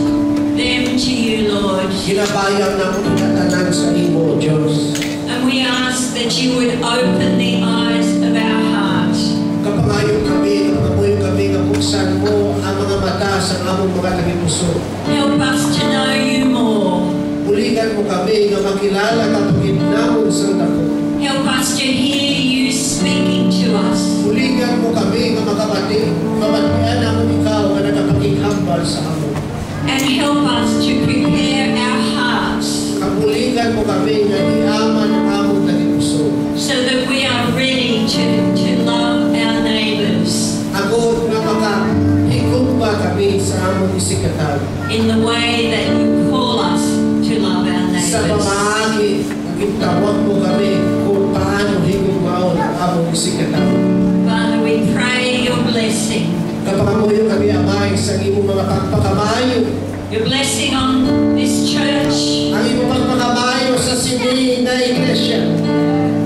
them to you, Lord. ginabayang namon inatanan sa imo, Diyos. And we ask that you would open the eyes of our hearts. Kapangayon kami, kamuyo kami, kabuksan mo ang mga mata sa among mga tagipuso. Help us to know you more. Uligan mo kami na makilala ka pagkidnawon sa dako. Help us to hear you speaking to us. Uligan mo kami na makabati, mabatian namon ikaw na nagkapakighambal sa amon. And help us to prepare our hearts Kapuligan mo kami na iaman ang among tagipuso. so that we are ready to love our neighbors Agod na makahigugma kami sa among isikatan. in the way that you call us to love our Sa neighbors. pamaagi, nagitawag mo kami kung paano higugmaon ang among isikatan. Father, we pray your blessing. Kapangamuyo kami, Amay, sa imong mga pagpakamayo. Your blessing on this church, Ang imong pagpakamayo sa sini na iglesia.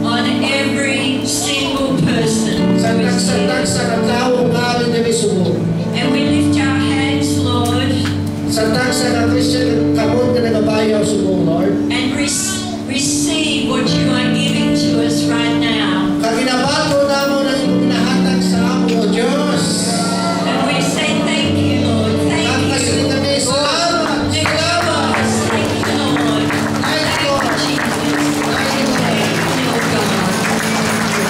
on every single person Sa who is here. tagsa-tagsa na tao namin na misubo. And we lift our hands, Lord, Sa tagsa na Christian kamon na nagabayaw subo, Lord. and receive what you are giving to us right now. Kaginabato namo na imong ginahatag sa among, O Diyos. And we say thank you, Lord. Thank Ang you. kasilid kami, salamat. Thank you, Lord. Thank you, Lord. Thank you, Jesus. Thank you, Lord God.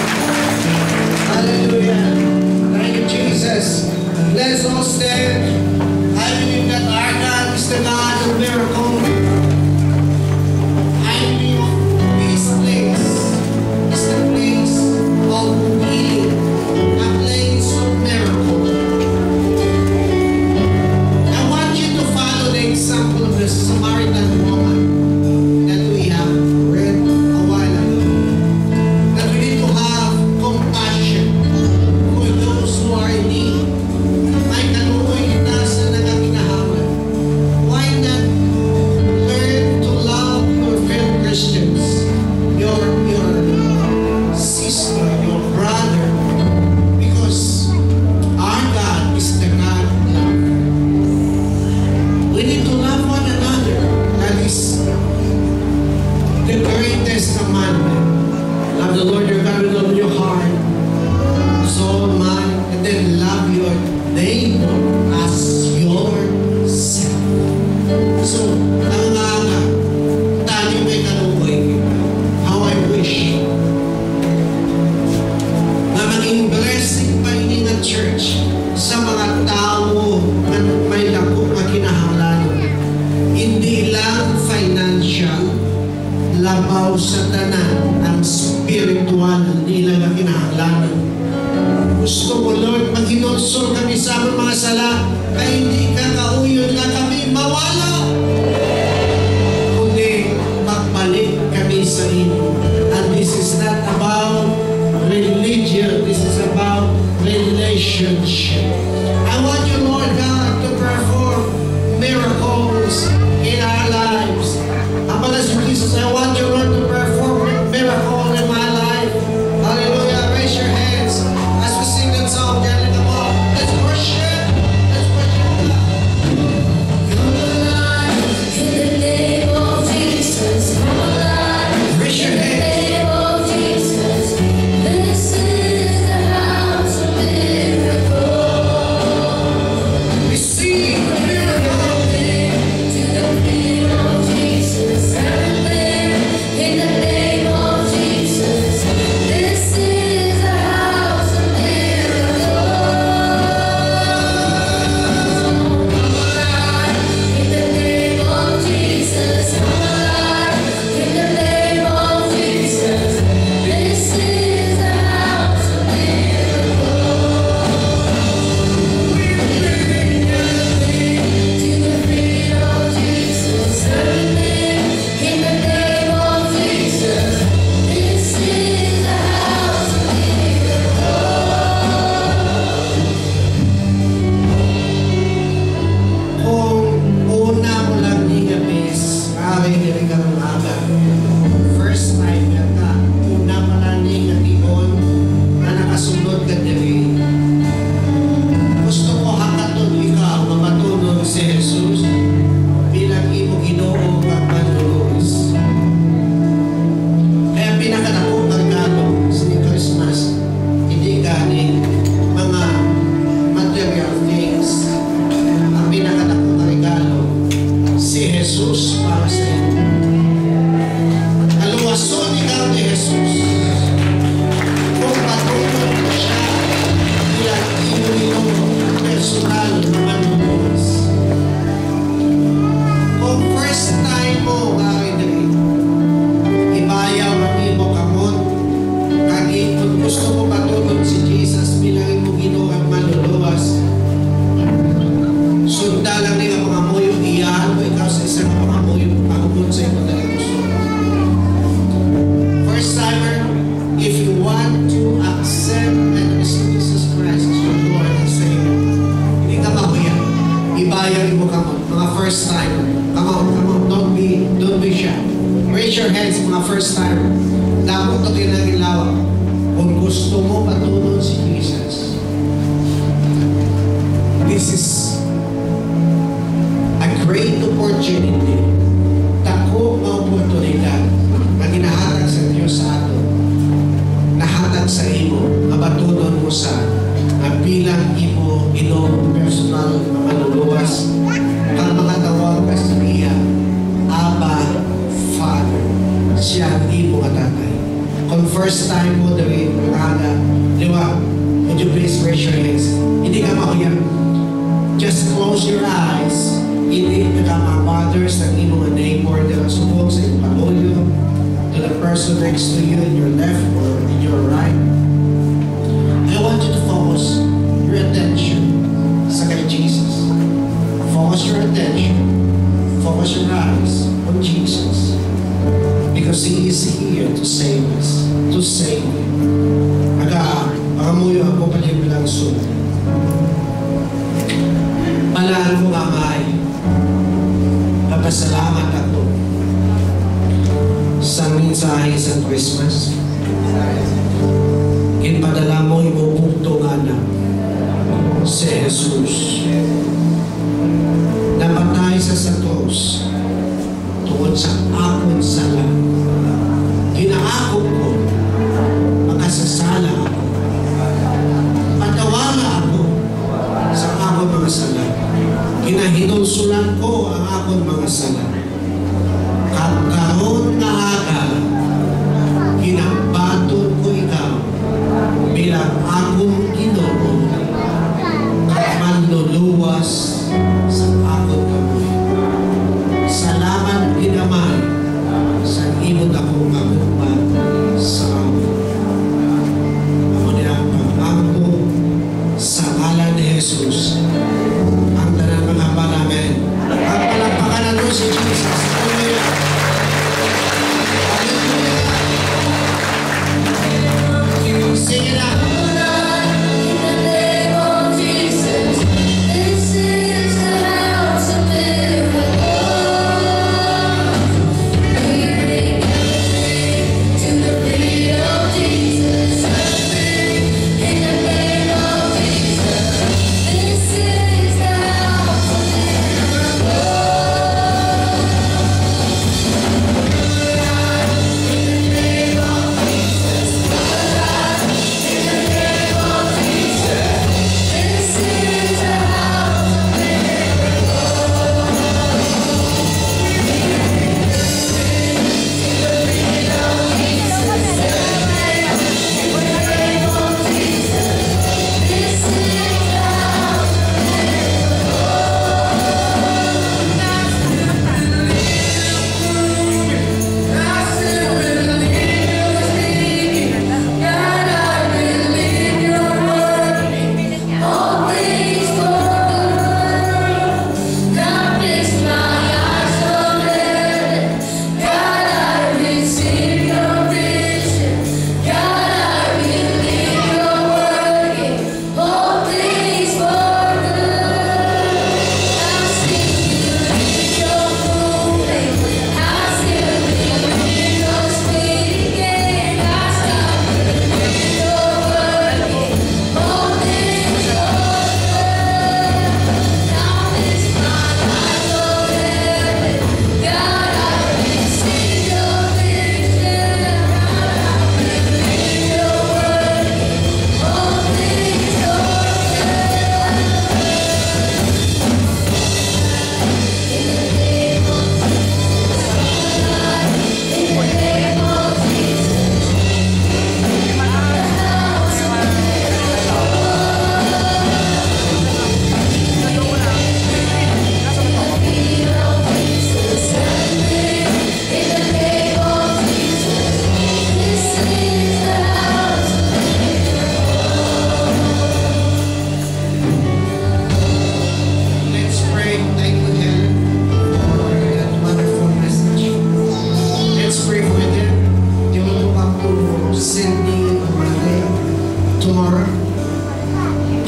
Hallelujah. Thank you, Jesus. Let's all stand. I believe that our God is the God of miracles. I believe this place is the place of healing, a place of miracle. I want you to follow the example of the Samaritan woman that we have read a while ago. That we need to have compassion for those who are in need. May kaluoy kita sa nagkakinahawan. Why not learn to love your fellow Christians, your sister, your brother, because our God is the God of love. We need to love one another. That is the greatest commandment. Love the Lord your God with all your heart, soul, mind, and then love your neighbor as yourself. So, nanganga, tayo may kaluoy. How I wish na maging blessing pa ini ng church sa mga tao na may dako na kinahanglan. Hindi lang financial, labaw sa tanan ang spiritual nila na kinahanglan. Gusto ko, Lord, maghinonsol kami sa among mga sala kaya hindi ka kauyon na kami mawala. Kundi magbalik kami sa inyo. And this is not about religion. This is about relationship. I want you, Lord God, to perform miracles in our lives. As Jesus, I want you, Lord, to perform a miracle in my life. Hallelujah. Raise your hands as we sing that song. Come on. Let's worship. Let's worship God. Come alive in the name of Jesus. Come alive Raise your in the hands. name of Jesus. This is the house of miracles. Raise your hands mga first time. Dapat ito kinagilawak. Kung gusto mo patunod si Jesus, this is a great opportunity. Tako ang oportunidad na ginahatag sa Diyos sa ato. Nahatag sa imo, mapatunon mo sa bilang imo personal na maluluwas. Ang mga tawag ka sa iya, Abba, Father. Siya ang imo tatay. Kung first time mo dawin, liwa, would you please raise your hands? Hindi ka makuya. Just close your eyes. Hindi ka mga fathers ng imo neighbor na subok sa iyong pamulyo, to the person next to you in your left or in your right. I want you to focus your attention sa kay Jesus. Focus your attention. Focus your eyes on Jesus. Because He is here to save us. To save you. Pagamuyo ako palimulang sunod. Palaan mo nga may papasalamat ako sa mensahe sa Christmas. Inpadala mo ibubugto nga na si Jesus. Napatay sa krus tungkol sa akong sala. Ginaakot ko, makasasala ako. Patawala ako sa akong mga sala. Ginahinunsulan ko ang akong mga sala. Karon na aga, ginabaton ko ikaw bilang akong Ginoo at manluluwas sa akong kamoy. Salamat ginaman sa imong akong agumban sa ako. Ako niya ang pag-angko sa ngalan ni Jesus. Ang tanang mga namin. Ang palagpakan na doon si Jesus. Hallelujah. Hallelujah. Sing it out.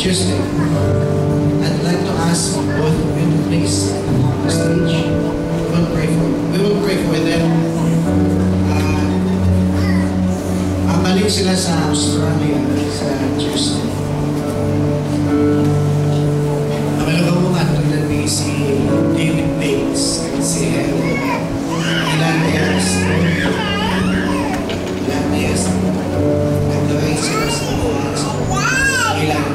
Tuesday. I'd like to ask both of you to please stage. We will pray for them. Galing sila sa Australia, sa Tuesday. Nakalagaw mo nga tulad ni si David Bates at si Helen. Ilan years. Nagdaway sila sa ilan.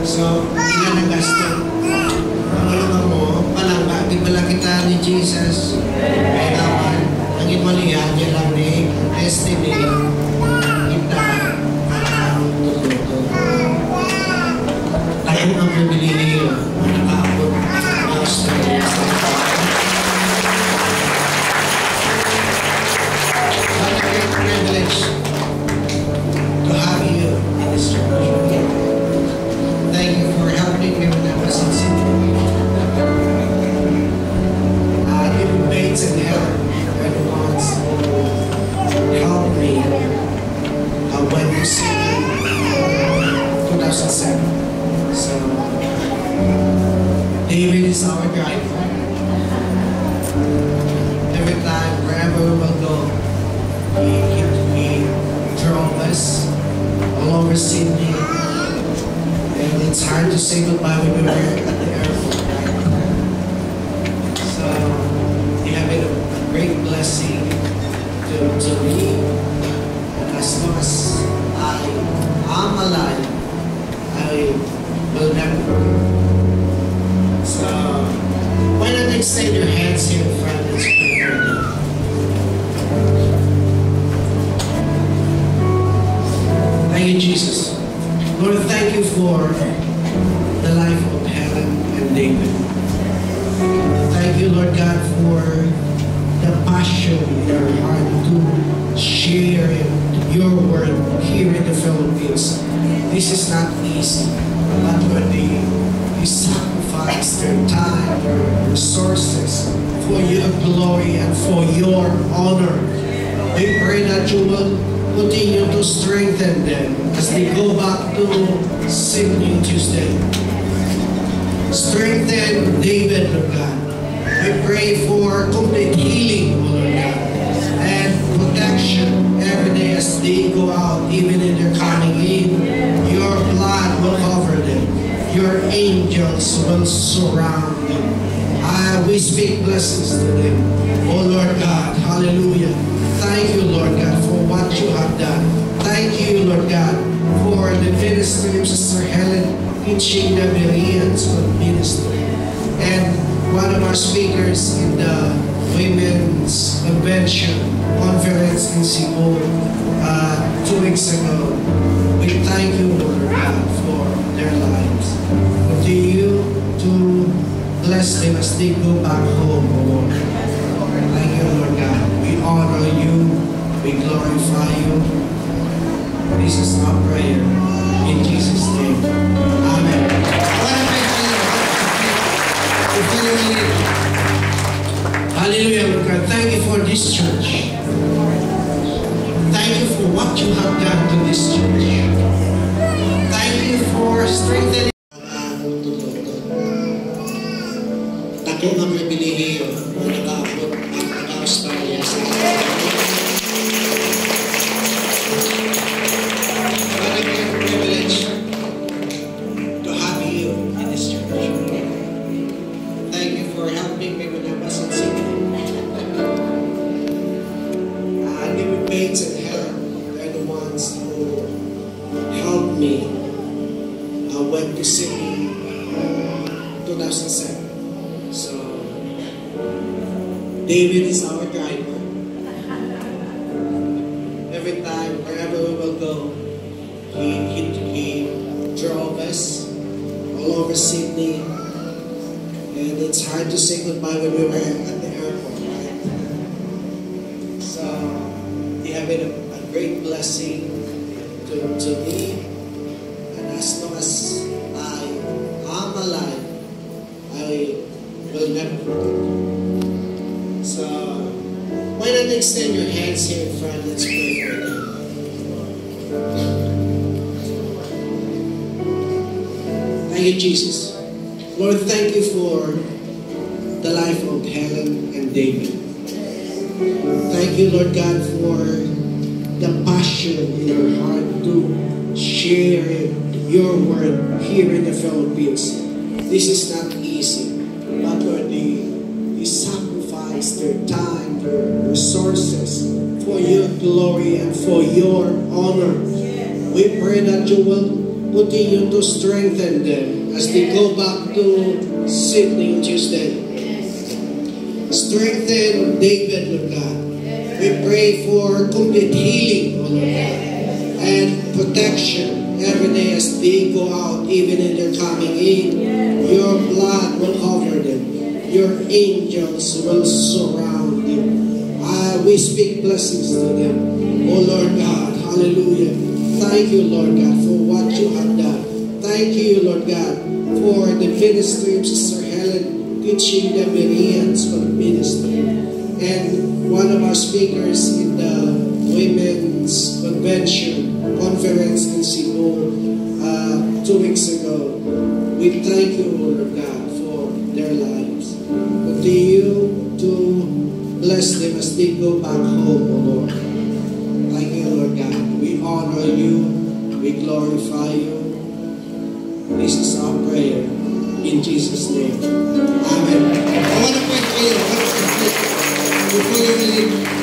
So, ilan ang gasto? Nakalagaw mo, palangga, di pala kita ni Jesus. Kaya naman, ang imalihan niya lang ni destiny kita ang tututo. Tayo ang pumili nakakapot ang Australia. What a great privilege to have you in this church. Thank you for helping me when I was in Sydney. David Bates and Helen are the ones who helped me when you see in 2007. So, David is our driver. Every time, wherever we will go, he drove us all over Sydney. And it's hard to say goodbye when we were at the airport. So, you have been a great blessing to me. And as long as I am alive, I will never forget. So, why not extend your hands here in front? Let's pray for them. Thank you, Jesus. Lord, thank you for the life of Helen and David. Thank you, Lord God, for the passion in their heart to share your word here in the Philippines. This is not easy, but Lord, they sacrifice their time, their resources for your glory and for your honor. We pray that you will continue to strengthen them as they go back to Sydney Tuesday. Strengthen David, Lord God. We pray for complete healing, Lord God, and protection every day as they go out, even in their coming in. Your blood will cover them. Your angels will surround them. We speak blessings to them. Oh Lord God, hallelujah. Thank you, Lord God, for what you have done. Thank you, Lord God, for the ministry of Sister Helen teaching the Bereans of ministry. And one of our speakers in the Women's Convention Conference in Cebu 2 weeks ago. We thank you, Lord God, for their lives. Continue to bless them as they go back home, Lord. Thank you, Lord God. We honor you. We glorify you. This is our prayer. In Jesus' name. Amen. Hallelujah, Lord God. Thank you for this church. Thank you for what you have done to this church. Thank you for strengthening. Tako ng pribilehiyo na nakaabot ang Australia sa what a great privilege to have you in this church. Thank you for helping me when I was in Sydney. David Bates and Helen, they're the ones who helped me. I went to Sydney 2007. So, David is our driver. Every time, wherever we will go, he drove us all over Sydney. And it's hard to say goodbye when we were at the airport, right? So, you have been a great blessing to me. And as long as I am alive, I will never forget. So, why not extend your hands here in front? Let's pray for them. Thank you, Jesus. Lord, thank you for the life of Helen and David. Thank you, Lord God, for the passion in your heart to share your word here in the Philippines. This is not easy, but Lord, they sacrifice their time, their resources for your glory and for your honor. We pray that you will continue to strengthen them as they go back to Sydney on Tuesday. Strengthen David, Lord God. We pray for complete healing, oh Lord God, and protection every day as they go out, even in their coming in. Your blood will cover them. Your angels will surround them. We speak blessings to them. Oh Lord God, hallelujah. Thank you, Lord God, for what you have done. Thank you, Lord God, for the ministry of Sister Helen teaching the Bereans for the ministry. And one of our speakers in the Women's Convention conference in Cebu 2 weeks ago. We thank you, Lord God, for their lives. Continue to bless them as they go back home, O Lord. Thank you, Lord God. We honor you. We glorify you. This is our prayer. In Jesus' name. Amen. I want to pray for you. Before you leave,